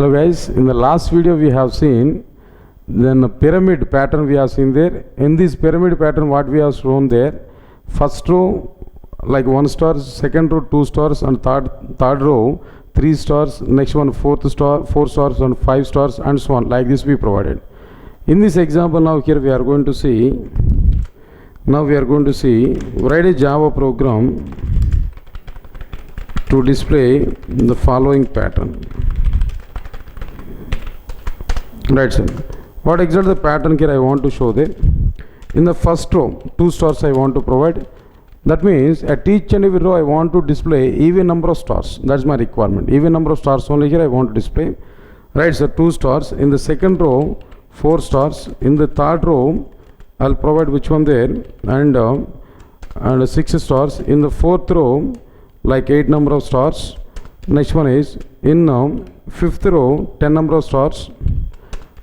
Hello guys, in the last video we have seen then a pyramid pattern we have seen there. In this pyramid pattern what we have shown there, first row like 1 star, second row 2 stars, and third row 3 stars, next one 4 stars and 5 stars, and so on, like this we provided. In this example now here we are going to see, write a Java program to display the following pattern. Right, sir. What exactly the pattern here I want to show there? In the first row 2 stars I want to provide. That means at each and every row I want to display even number of stars. That's my requirement. Even number of stars only here I want to display. Right, so 2 stars. In the second row 4 stars. In the third row I'll provide which one there, and 6 stars. In the fourth row like 8 number of stars. Next one is in fifth row 10 number of stars,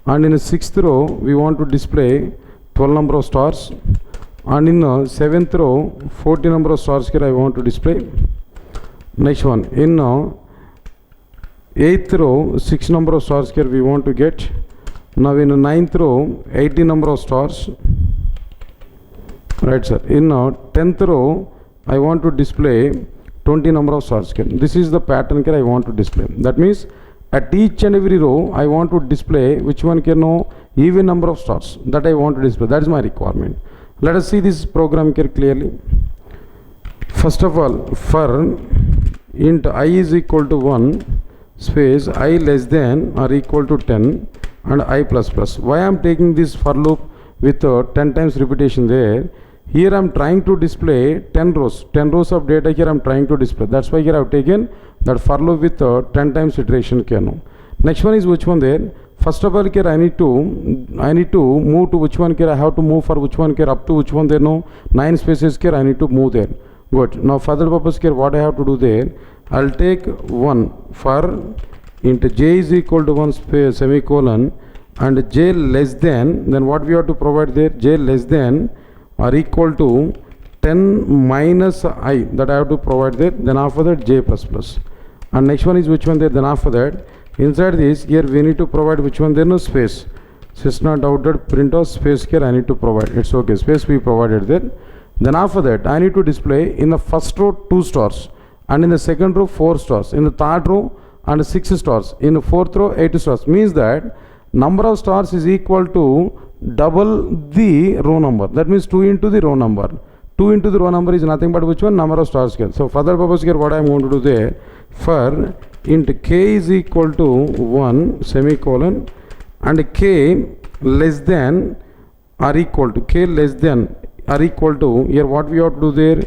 and in the sixth row we want to display 12 number of stars, and in the seventh row 40 number of stars here I want to display. Next one in eighth row 6 number of stars here we want to get. Now in the ninth row 80 number of stars. Right, sir. In 10th row I want to display 20 number of stars here. This is the pattern here I want to display. That means at each and every row I want to display which one can know even number of stars that I want to display. That is my requirement. Let us see this program here clearly. First of all, for int I is equal to 1 space I less than or equal to 10 and I plus plus. Why I am taking this for loop with 10 times repetition there? Here I am trying to display 10 rows of data here I am trying to display. That's why here I have taken that for loop with 10 times iteration. Next one is which one there? First of all here I need to move to which one here I have to move for which one here up to which one there, no 9 spaces here I need to move there. Good. Now for that purpose here what I have to do there, I'll take 1 for int j is equal to 1 space semicolon and j less than, then what we have to provide there, j less than or equal to 10 minus I, that I have to provide there. Then after that j plus plus, and next one is which one there, then after that inside this here we need to provide which one there, no space. System dot out print of space here I need to provide. It's okay, space we provided there. Then after that I need to display in the first row 2 stars, and in the second row 4 stars, in the third row and 6 stars, in the fourth row 8 stars. Means that number of stars is equal to double the row number. That means 2 into the row number. 2 into the row number is nothing but which one, number of stars here. So for that purpose here what I am going to do there, for int k is equal to 1 semicolon and k less than or equal to, here what we have to do there,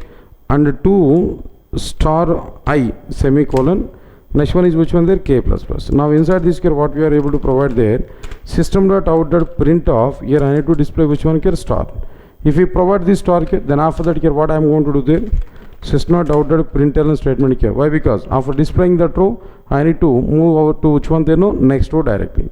and 2 star I semicolon. Next one is which one there, k plus plus. Now inside this here what we are able to provide there, system dot out dot print of, here I need to display which one here, star. If we provide this star here, then after that here what I am going to do there, system dot out dot println statement here. Why? Because after displaying that row I need to move over to which one there, no next row directly.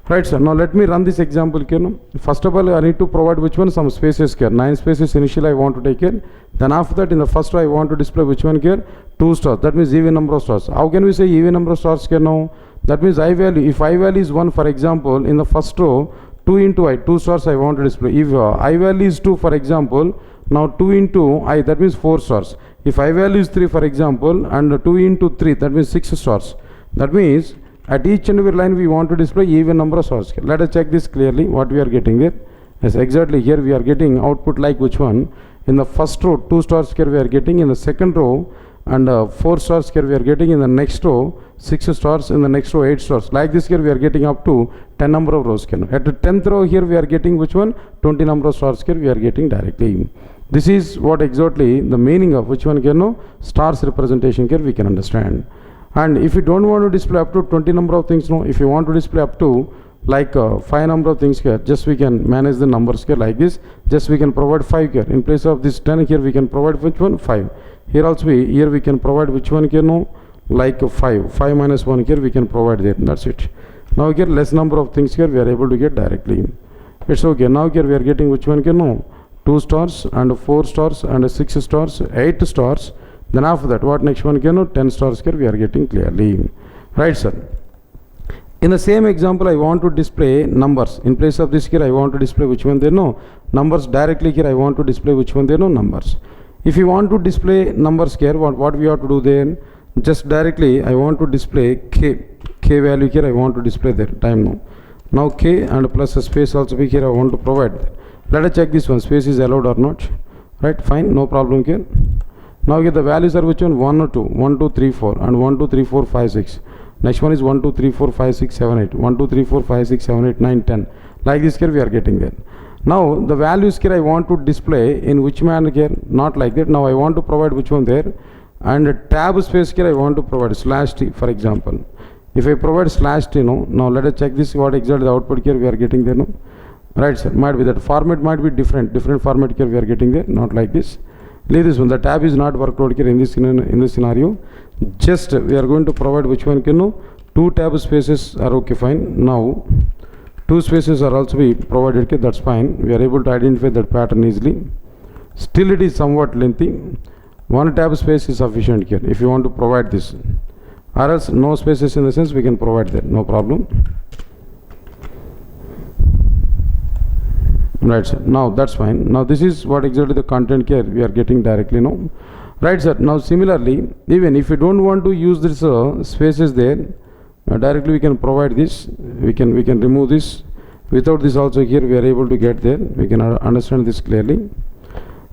Right, sir. Now let me run this example here. No? First of all I need to provide which one, some spaces here, 9 spaces initially I want to take here. Then after that in the first row I want to display which one here, 2 stars. That means even number of stars. How can we say even number of stars here now? That means I value, if I value is 1 for example, in the first row 2 into I, 2 stars I want to display. If I value is 2 for example, now 2 into I, that means 4 stars. If I value is 3 for example, and 2 into 3, that means 6 stars. That means at each and every line we want to display even number of stars. Let us check this clearly what we are getting there. Yes, exactly here we are getting output like which one, in the first row 2 stars here we are getting, in the second row and 4 stars here we are getting, in the next row 6 stars, in the next row 8 stars. Like this here we are getting up to 10 number of rows. At the 10th row here we are getting which one, 20 number of stars here we are getting directly. This is what exactly the meaning of which one can know stars representation here we can understand. And if you don't want to display up to 20 number of things, no, if you want to display up to like 5 number of things here, just we can manage the numbers here like this. Just we can provide 5 here. In place of this 10 here we can provide which one, 5. Here also here we can provide which one here, no, like 5 minus 1 here we can provide there. That's it. Now here less number of things here we are able to get directly. It's okay. Now here we are getting which one here, no, 2 stars and 4 stars and 6 stars, 8 stars. Then after that what next one can know, 10 stars here we are getting clearly. Right, sir. In the same example, I want to display numbers. In place of this here, I want to display which one there no numbers. Directly here, I want to display which one there no numbers. If you want to display numbers here, what we have to do then? Just directly, I want to display k value here. I want to display there time now. Now k and plus a space also be here. I want to provide that. Let us check this one. Space is allowed or not? Right? Fine. No problem here. Now here the values are which one? 1 or 2, 1, 2, 3, 4, and 1, 2, 3, 4, 5, 6. Next one is 1, 2, 3, 4, 5, 6, 7, 8. 1, 2, 3, 4, 5, 6, 7, 8, 9, 10. Like this here we are getting there. Now the values here I want to display in which manner here? Not like that. Now I want to provide which one there? And a tab space here I want to provide slash t for example. If I provide slash t, no. Now let us check this what exactly the output here we are getting there, no. Right sir, might be that format might be different format here we are getting there, not like this. Leave this one. The tab is not worked out here in this scenario. Just we are going to provide which one can know 2 tab spaces are okay fine. Now 2 spaces are also be provided here, that's fine. We are able to identify that pattern easily. Still it is somewhat lengthy. 1 tab space is sufficient here if you want to provide this, or else no spaces in the sense we can provide that, no problem. Right sir, now that's fine. Now this is what exactly the content here we are getting directly now. Right sir, now similarly even if you don't want to use this spaces there, directly we can provide this, we can remove this. Without this also here we are able to get there, we can understand this clearly.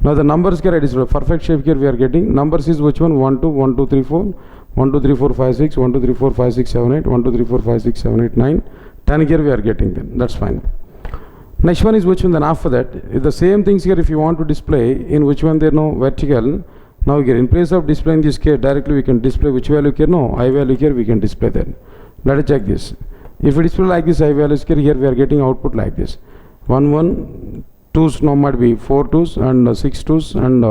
Now the numbers here it is perfect shape here we are getting. Numbers is which one? 1 2 1 2 3 4, 1 2 3 4 5 6, 1 2 3 4 5 6 7 8, 1 2 3 4 5 6 7 8 9 10 here we are getting then, that's fine. Next one is which one? Then after that the same things here if you want to display in which one there no vertical. Now here in place of displaying this here directly we can display which value here no I value here we can display that. Let us check this. If we display like this I values here we are getting output like this 1 1 2's now might be 4 2's and 6 2's and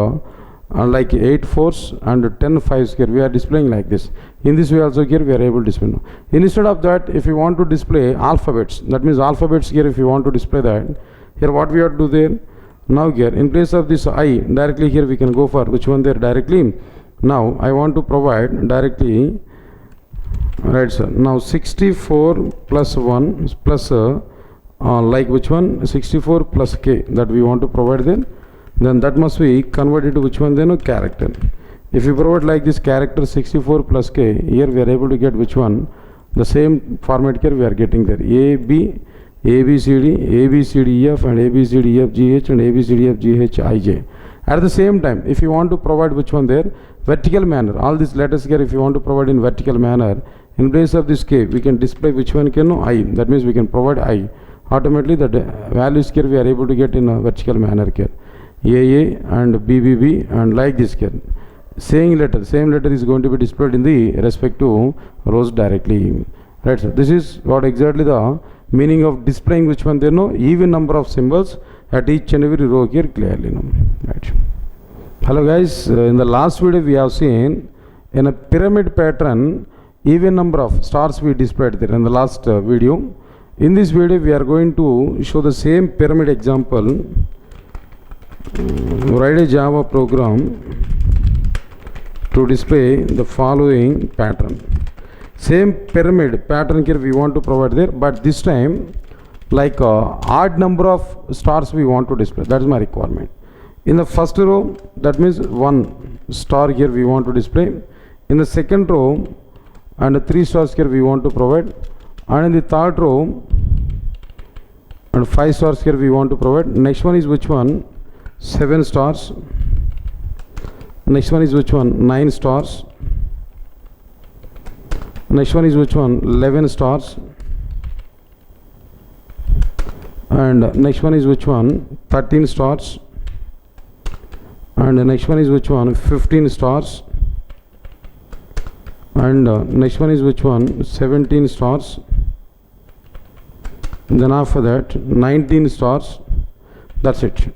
like 8 4's and 10 5's here we are displaying like this. In this way also here we are able to display now. Instead of that if you want to display alphabets, that means alphabets here if you want to display that, here what we have to do there? Now here in place of this I directly here we can go for which one there directly. Now I want to provide directly, right sir. Now 64 plus 1 plus like which one? 64 plus k that we want to provide then that must be converted to which one then? A character. If you provide like this character 64 plus k, here we are able to get which one? The same format here we are getting there. A, B, A, B, C, D, A, B, C, D, E, F and A, B, C, D, E, F, G, H and A, B, C, D, E, F, G, H, I, J. At the same time, if you want to provide which one there? Vertical manner. All these letters here if you want to provide in vertical manner, in place of this k, we can display which one can know? I. That means we can provide I. Automatically the values here we are able to get in a vertical manner here. A and B and like this here. Same letter is going to be displayed in the respective rows directly. Right sir. This is what exactly the meaning of displaying which one there no even number of symbols at each and every row here clearly. No? Right. Hello guys, in the last video we have seen in a pyramid pattern even number of stars we displayed there in the last video. In this video we are going to show the same pyramid example. Write a Java program to display the following pattern. Same pyramid pattern here we want to provide there, but this time like odd number of stars we want to display. That is my requirement. In the first row, that means 1 star here we want to display. In the second row and 3 stars here we want to provide, and in the third row and 5 stars here we want to provide. Next one is which one? 7 stars. Next one is which one? 9 stars. Next one is which one? 11 stars. And next one is which one? 13 stars. And the next one is which one? 15 stars. And next one is which one? 17 stars. Then after that 19 stars. That's it.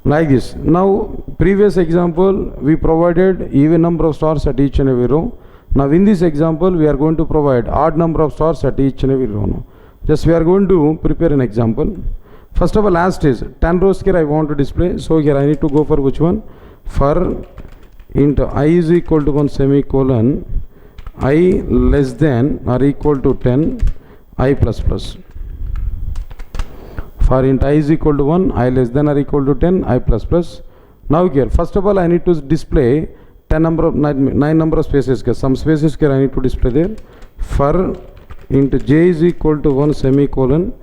Like this. Now previous example we provided even number of stars at each and every row. Now in this example we are going to provide odd number of stars at each and every row. No? Just we are going to prepare an example. First of all, last is 10 rows here I want to display. So here I need to go for which one? For int I is equal to 1 semicolon I less than or equal to 10. I plus plus. For int I is equal to 1, I less than or equal to 10, I plus plus. Now here, first of all, I need to display 9 number of spaces. Some spaces here I need to display there. For int j is equal to 1 semicolon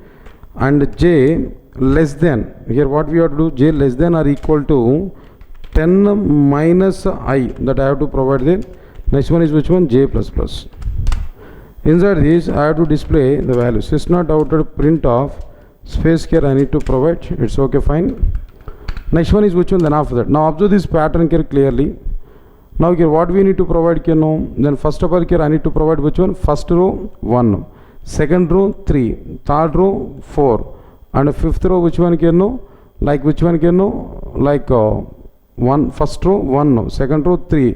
and j less than, here what we have to do, j less than or equal to 10 minus I, that I have to provide there. Next one is which one? J plus plus. Inside this I have to display the values. It's not outed print of space here I need to provide. It's okay, fine. Next one is which one? Then after that. Now observe this pattern here clearly. Now here what we need to provide here now? Then first of all here I need to provide which one? First row 1, second row 3, third row 4, and fifth row which one here now? Like which one here now? Like one first row 1, second row 3,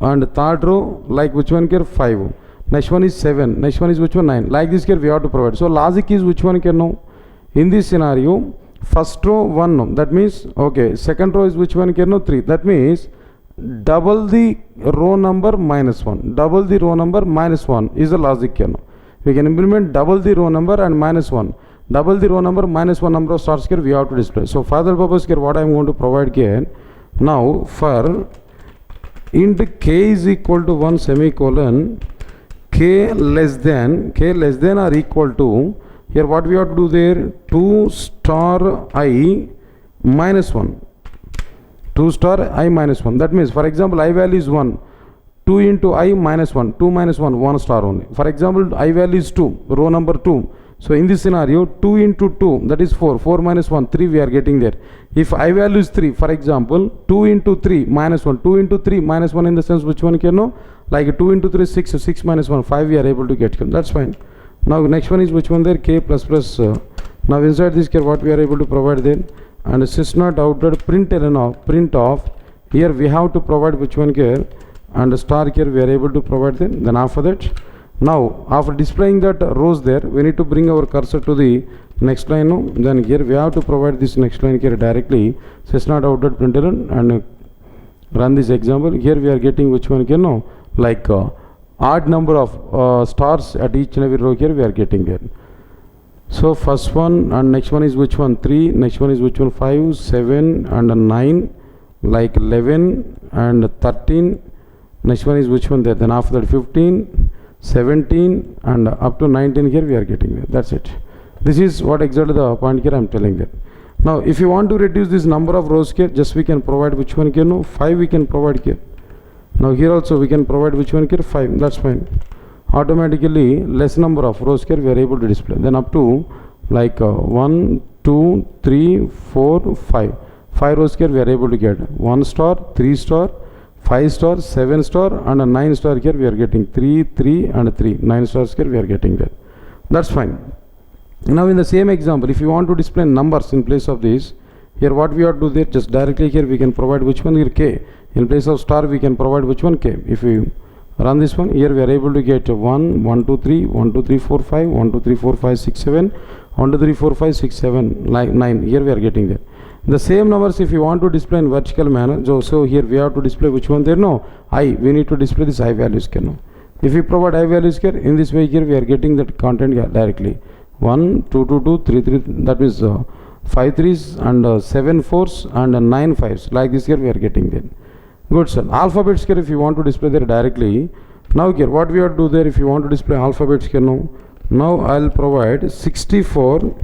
and third row like which one here? 5. Next one is 7. Next one is which one? 9. Like this here we have to provide. So logic is which one here now? In this scenario, first row 1, that means okay. Second row is which one here now? 3. That means double the row number minus 1. Double the row number minus 1 is the logic here now. We can implement double the row number and minus 1. Double the row number minus 1 number of stars here we have to display. So for that purpose here what I am going to provide here. Now for int k is equal to 1 semicolon k less than or equal to, here what we have to do there, 2 star I minus 1. 2 star I minus 1. That means for example I value is 1. 2 into I minus 1. 2 minus 1, 1 star only. For example I value is 2. Row number 2. So in this scenario 2 into 2, that is 4. 4 minus 1, 3 we are getting there. If I value is 3, for example 2 into 3 minus 1. 2 into 3 minus 1 in the sense which one can know? Like 2 into 3 6. 6 minus 1 5 we are able to get. That's fine. Now next one is which one there? K plus plus. Now inside this here what we are able to provide then? And sys not outed print of. Here we have to provide which one here? And star here we are able to provide them. Then after that, now after displaying that rows there, we need to bring our cursor to the next line. No? Then here we have to provide this next line here directly. Sys not outed print and run this example. Here we are getting which one here? No, like odd number of stars at each and every row here we are getting there. So first one and next one is which one? 3. Next one is which one? 5, 7 and 9, like 11 and 13. Next one is which one there? Then after that 15, 17 and up to 19 here we are getting there. That's it. This is what exactly the point here I am telling that. Now if you want to reduce this number of rows here, just we can provide which one here? No, 5 we can provide here. Now here also we can provide which one here? 5. That's fine. Automatically less number of rows here we are able to display. Then up to like 1, 2, 3, 4, 5. 5 rows here we are able to get 1 star, 3 star, 5 star, 7 star and a 9 star here we are getting 3, 3 and 3. 9 stars here we are getting that. That's fine. Now in the same example, if you want to display numbers in place of this, here what we have to do there, just directly here we can provide which one here? K. In place of star we can provide which one? K. If we run this one, here we are able to get 1, 1, 2, 3, 1, 2, 3, 4, 5, 1, 2, 3, 4, 5, 6, 7, 1, 2, 3, 4, 5, 6, 7, like 9. Here we are getting there. The same numbers if you want to display in vertical manner, so here we have to display which one there? No, I. We need to display this I values here. No. If we provide I values here, in this way here we are getting that content here directly. 1, 2, 2, 2, 3, 3, that means 5 3s and 7 4s and 9 5s. Like this here we are getting there. Good sir. Alphabets here if you want to display there directly. Now here what we have to do there if you want to display alphabets here now. Now I'll provide 64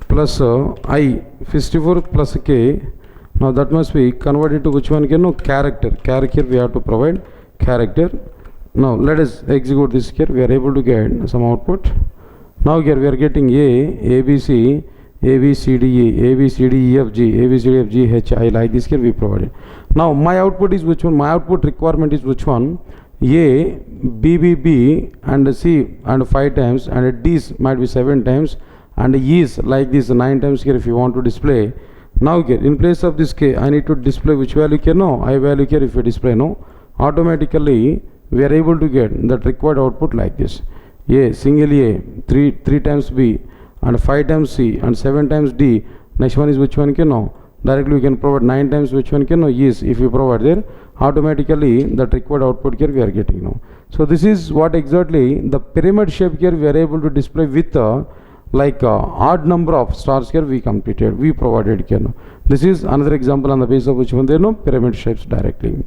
plus I, 54 plus K. Now that must be converted to which one here? No, character. Character here we have to provide character. Now let us execute this here. We are able to get some output. Now here we are getting A, B, C, A, B, C, D, E, A, B, C, D, E, F, G, A, B, C, D, F, G, H, I. Like this here we provided. Now my output is which one? My output requirement is which one? A, B, B, B and C and 5 times and D's might be 7 times and E's like this 9 times here if you want to display. Now here in place of this K I need to display which value here? No, I value here if you display no. Automatically we are able to get that required output like this. A, single A, 3 times B and 5 times C and 7 times D. Next one is which one here? No, directly we can provide 9 times which one can, no, is, if you provide there, automatically that required output here we are getting now. So this is what exactly the pyramid shape here we are able to display with odd number of stars here we completed, we provided here now. This is another example on the basis of which one there, no, pyramid shapes directly.